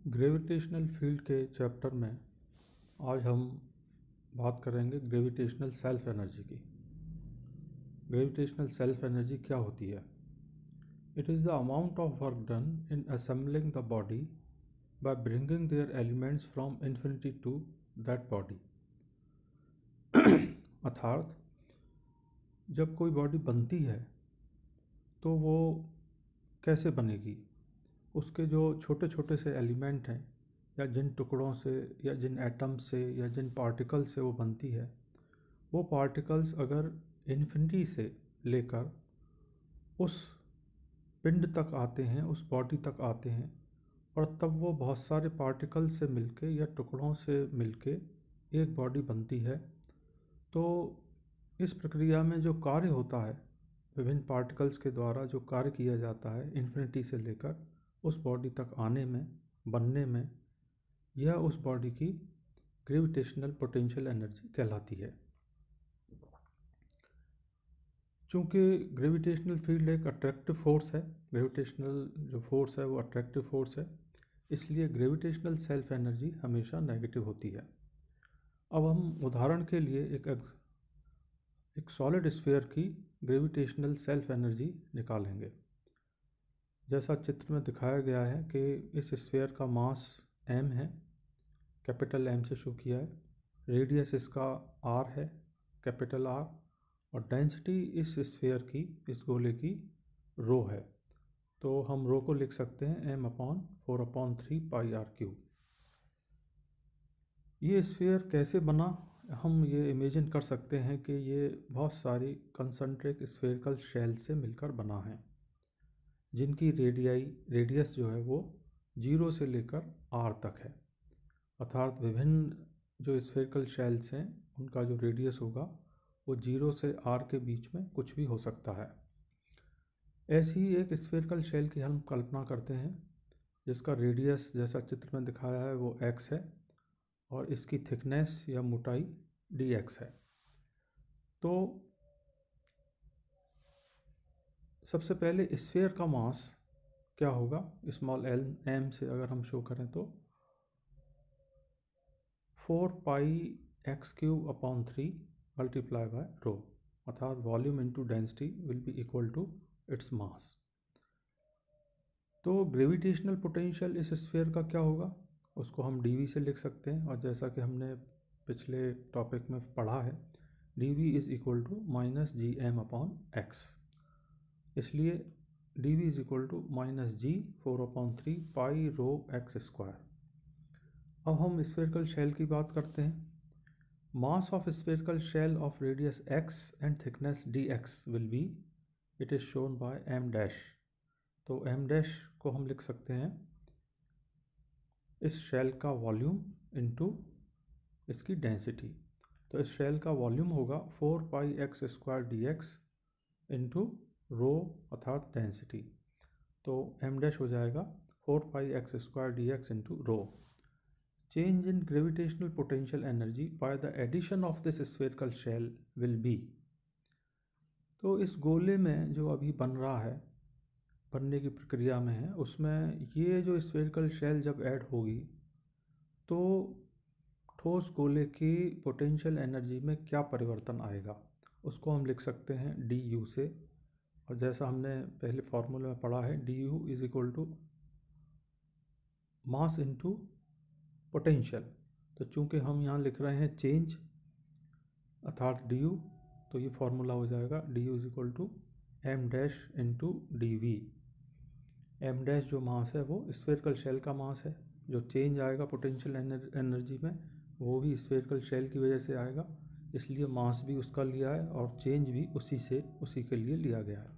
Gravitational field के chapter में आज हम बात करेंगे ग्रेविटेशनल सेल्फ एनर्जी की। ग्रेविटेशनल सेल्फ एनर्जी क्या होती है? It is the amount of work done in assembling the body by bringing their elements from infinity to that body. अर्थात जब कोई बॉडी बनती है तो वो कैसे बनेगी, उसके जो छोटे छोटे से एलिमेंट हैं या जिन टुकड़ों से या जिन एटम्स से या जिन पार्टिकल से वो बनती है, वो पार्टिकल्स अगर इन्फिनिटी से लेकर उस पिंड तक आते हैं, उस बॉडी तक आते हैं, और तब वो बहुत सारे पार्टिकल से मिलके या टुकड़ों से मिलके एक बॉडी बनती है। तो इस प्रक्रिया में जो कार्य होता है, विभिन्न पार्टिकल्स के द्वारा जो कार्य किया जाता है इन्फिनिटी से लेकर उस बॉडी तक आने में, बनने में, यह उस बॉडी की ग्रेविटेशनल पोटेंशियल एनर्जी कहलाती है। चूँकि ग्रेविटेशनल फील्ड एक अट्रैक्टिव फोर्स है, ग्रेविटेशनल जो फोर्स है वो अट्रैक्टिव फोर्स है, इसलिए ग्रेविटेशनल सेल्फ एनर्जी हमेशा नेगेटिव होती है। अब हम उदाहरण के लिए एक सॉलिड स्फीयर की ग्रेविटेशनल सेल्फ एनर्जी निकालेंगे। जैसा चित्र में दिखाया गया है कि इस स्फीयर का मास m है, कैपिटल M से शो किया है, रेडियस इसका r है, कैपिटल R, और डेंसिटी इस स्फीयर की, इस गोले की रो है। तो हम रो को लिख सकते हैं m/4/3 πr³। ये स्फीयर कैसे बना, हम ये इमेजिन कर सकते हैं कि ये बहुत सारी कंसंट्रिक स्फेरिकल शेल से मिलकर बना है, जिनकी रेडियस जो है वो 0 से लेकर r तक है। अर्थात विभिन्न जो स्फेरिकल शेल्स हैं उनका जो रेडियस होगा वो 0 से r के बीच में कुछ भी हो सकता है। ऐसी ही एक स्फेरिकल शेल की हम कल्पना करते हैं जिसका रेडियस जैसा चित्र में दिखाया है वो x है और इसकी थिकनेस या मोटाई dx है। तो सबसे पहले स्फीयर का मास क्या होगा, स्मॉल m से अगर हम शो करें तो 4πx³ मल्टीप्लाई बाय रो, अर्थात volume into density will be equal to its mass. तो ग्रेविटेशनल पोटेंशियल इस स्फीयर का क्या होगा, उसको हम dv से लिख सकते हैं, और जैसा कि हमने पिछले टॉपिक में पढ़ा है dv is equal to -gm/x, इसलिए dv is equal to -g4/3 π/ρx²। अब हम स्फेरिकल शेल की बात करते हैं। Mass of spherical shell of radius x and thickness dx will be, it is shown by m'। तो m' को हम लिख सकते हैं इस शेल का वॉल्यूम इनटू इसकी डेंसिटी। तो इस शेल का वॉल्यूम होगा 4πx² dx इंटू रो अर्थात डेंसिटी। तो m' हो जाएगा 4πx² dx into rho. Change in gravitational potential energy by the addition of this spherical shell will be. तो इस गोले में जो अभी बन रहा है, बनने की प्रक्रिया में है, उसमें ये जो स्फेरिकल शेल जब ऐड होगी तो ठोस गोले की पोटेंशियल एनर्जी में क्या परिवर्तन आएगा, उसको हम लिख सकते हैं du से। और जैसा हमने पहले फॉर्मूले में पढ़ा है du is equal to mass into potential. तो चूंकि हम यहाँ लिख रहे हैं चेंज अर्थात du, तो ये फॉर्मूला हो जाएगा du is equal to m' into dv। m' जो मास है वो स्फेरिकल शेल का मास है, जो चेंज आएगा पोटेंशियल एनर्जी में वो भी स्फेरिकल शेल की वजह से आएगा, इसलिए मास भी उसका लिया है और चेंज भी उसी के लिए लिया गया है।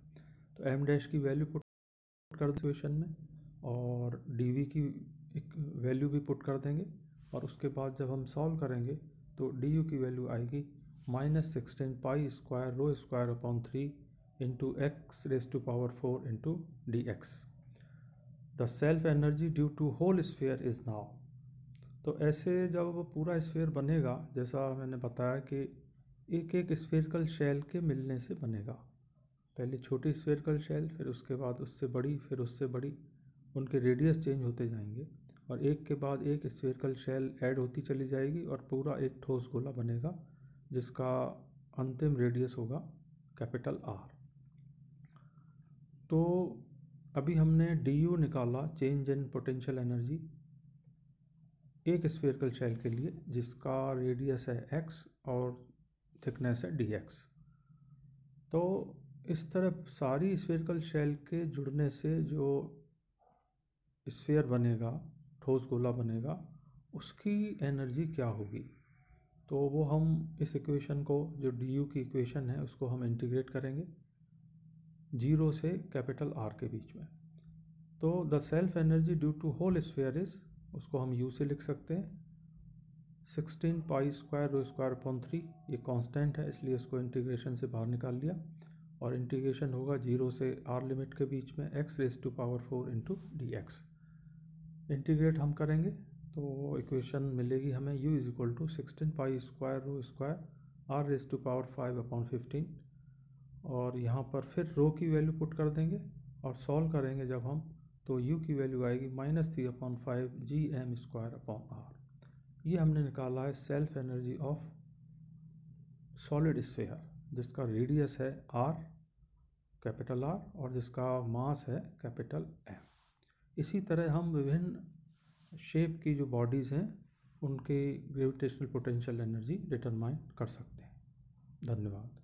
तो m' की वैल्यू पुट कर दें इक्वेशन में, और dv की एक वैल्यू भी पुट कर देंगे, और उसके बाद जब हम सॉल्व करेंगे तो du की वैल्यू आएगी -16 π² into x⁴ into dx। The self energy due to whole sphere is now. तो ऐसे जब पूरा स्फीयर बनेगा, जैसा मैंने बताया कि एक एक स्फेरिकल शेल के मिलने से बनेगा, पहले छोटी स्फेरिकल शेल, फिर उसके बाद उससे बड़ी, फिर उससे बड़ी, उनके रेडियस चेंज होते जाएंगे, और एक के बाद एक स्फेरिकल शेल ऐड होती चली जाएगी और पूरा एक ठोस गोला बनेगा जिसका अंतिम रेडियस होगा कैपिटल आर। तो अभी हमने du निकाला, चेंज इन पोटेंशियल एनर्जी, एक स्फेरिकल शेल के लिए जिसका रेडियस है x और थिकनेस है dx। तो इस तरह सारी स्फेरिकल शेल के जुड़ने से जो स्फेयर बनेगा, ठोस गोला बनेगा, उसकी एनर्जी क्या होगी। तो वो हम इस इक्वेशन को, जो du की इक्वेशन है, उसको हम इंटीग्रेट करेंगे 0 से कैपिटल R के बीच में। तो the self energy due to whole sphere is, उसको हम U से लिख सकते हैं 16 pi square rho square upon 3। ये कांस्टेंट है इसलिए इसको इंटीग्रेशन से बाहर निकाल लिया और इंटीग्रेशन होगा 0 से R लिमिट के बीच में x raise to power 4 into dx। Integrate हम करेंगे तो इक्वेशन मिलेगी हमें u is equal to 16 pi square rho square r raise to power 5 upon 15, और यहाँ पर फिर रो की वैल्यू पुट कर देंगे और सॉल्व करेंगे जब हम, तो u की वैल्यू आएगी -3 upon 5 gm square upon r। ये हमने निकाला है self energy of solid sphere जिसका रेडियस है r, कैपिटल R, और जिसका मास है कैपिटल M। इसी तरह हम विभिन्न शेप की जो बॉडीज़ हैं उनके ग्रेविटेशनल पोटेंशियल एनर्जी डिटरमाइन कर सकते हैं। धन्यवाद।